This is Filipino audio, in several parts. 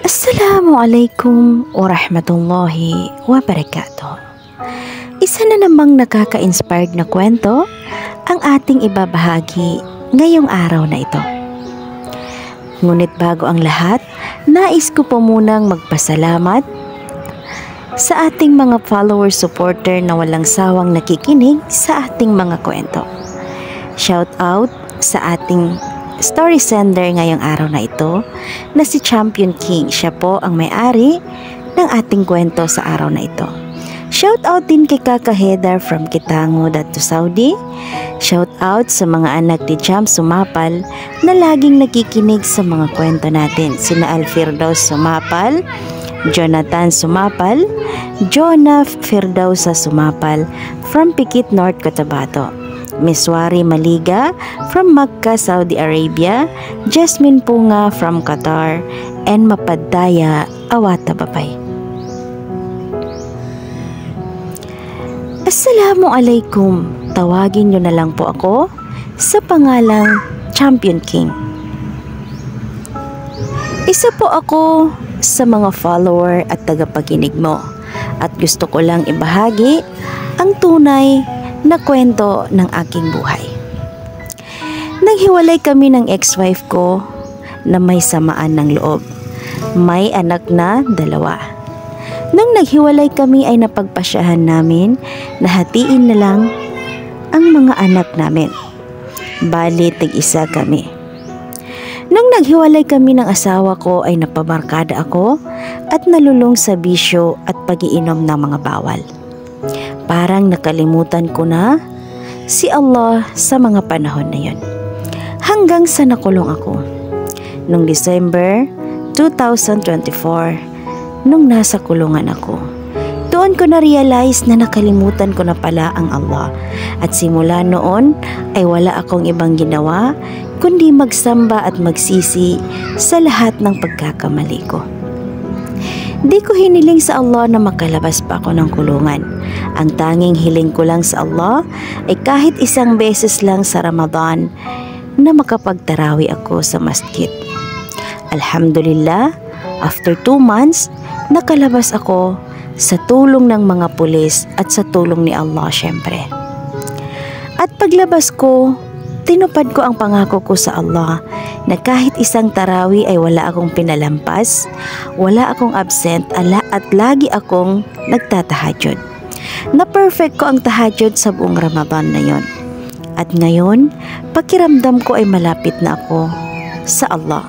Assalamualaikum warahmatullahi wabarakatuh. Isa na namang nakaka-inspired na kwento ang ating ibabahagi ngayong araw na ito. Ngunit bago ang lahat, nais ko po munang magpasalamat sa ating mga follower-supporter na walang sawang nakikinig sa ating mga kwento. Shout out sa ating story sender ngayong araw na ito na si Champion King. Siya po ang may-ari ng ating kwento sa araw na ito. Shout out din kay Kaka Heather from Kitango to Saudi. Shout out sa mga anak ni Jam Sumapal na laging nakikinig sa mga kwento natin. Sina Alfirdaus Sumapal, Jonathan Sumapal, Jonah Firdausa Sumapal from Pikit, North Cotabato, Miswari Maliga from Makkah, Saudi Arabia, Jasmine Punga from Qatar, and Mapadaya Awata Babay. Assalamualaikum. Tawagin nyo na lang po ako sa pangalang Champion King. Isa po ako sa mga follower at tagapakinig mo at gusto ko lang ibahagi ang tunay na kwento ng aking buhay. Naghiwalay kami ng ex-wife ko na may samaan ng loob. May anak na 2. Nung naghiwalay kami ay napagpasyahan namin na hatiin na lang ang mga anak namin. Bali, tig-isa kami. Nung naghiwalay kami ng asawa ko ay napabarkada ako at nalulung sa bisyo at pag-iinom ng mga bawal. Parang nakalimutan ko na si Allah sa mga panahon na yon. Hanggang sa nakulong ako. Noong December 2024, nung nasa kulungan ako, doon ko na-realize na nakalimutan ko na pala ang Allah. At simula noon ay wala akong ibang ginawa kundi magsamba at magsisi sa lahat ng pagkakamali ko. Di ko hiniling sa Allah na makalabas pa ako ng kulungan. Ang tanging hiling ko lang sa Allah ay kahit isang beses lang sa Ramadan na makapagtarawi ako sa masjid. Alhamdulillah, after 2 months, nakalabas ako sa tulong ng mga pulis at sa tulong ni Allah syempre. At paglabas ko, tinupad ko ang pangako ko sa Allah na kahit isang tarawi ay wala akong pinalampas, wala akong absent at lagi akong nagtatahajud. Na-perfect ko ang tahajud sa buong Ramadan na yon. At ngayon, pakiramdam ko ay malapit na ako sa Allah.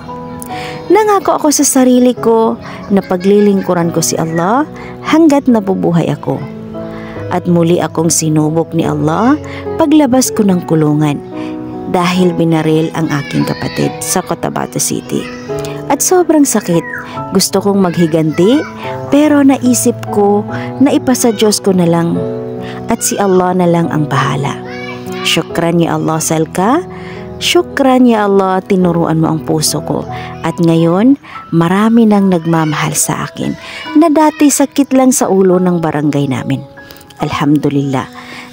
Nangako ako sa sarili ko na paglilingkuran ko si Allah hanggat nabubuhay ako. At muli akong sinubok ni Allah paglabas ko ng kulungan dahil binaril ang aking kapatid sa Cotabato City. At sobrang sakit, gusto kong maghiganti pero naisip ko na ipasa Diyos ko na lang at si Allah na lang ang bahala. Syukran ya Allah Salka, syukran ya Allah tinuruan mo ang puso ko. At ngayon, marami nang nagmamahal sa akin na dati sakit lang sa ulo ng barangay namin. Alhamdulillah,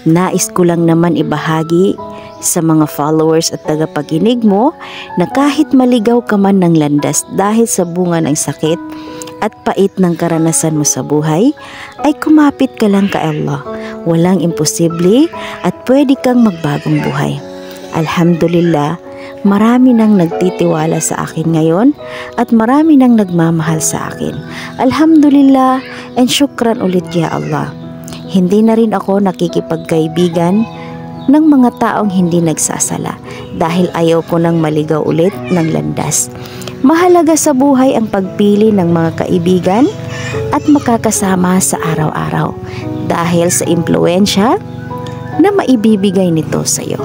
nais ko lang naman ibahagi sa mga followers at tagapakinig mo na kahit maligaw ka man ng landas dahil sa bunga ng sakit at pait ng karanasan mo sa buhay, ay kumapit ka lang kay Allah. Walang imposible at pwede kang magbagong buhay. Alhamdulillah, marami nang nagtitiwala sa akin ngayon at marami nang nagmamahal sa akin. Alhamdulillah and syukran ulit ya Allah. Hindi na rin ako nakikipagkaibigan ng mga taong hindi nagsasala dahil ayaw ko nang maligaw ulit ng landas. Mahalaga sa buhay ang pagpili ng mga kaibigan at makakasama sa araw-araw dahil sa impluwensya na maibibigay nito sa iyo.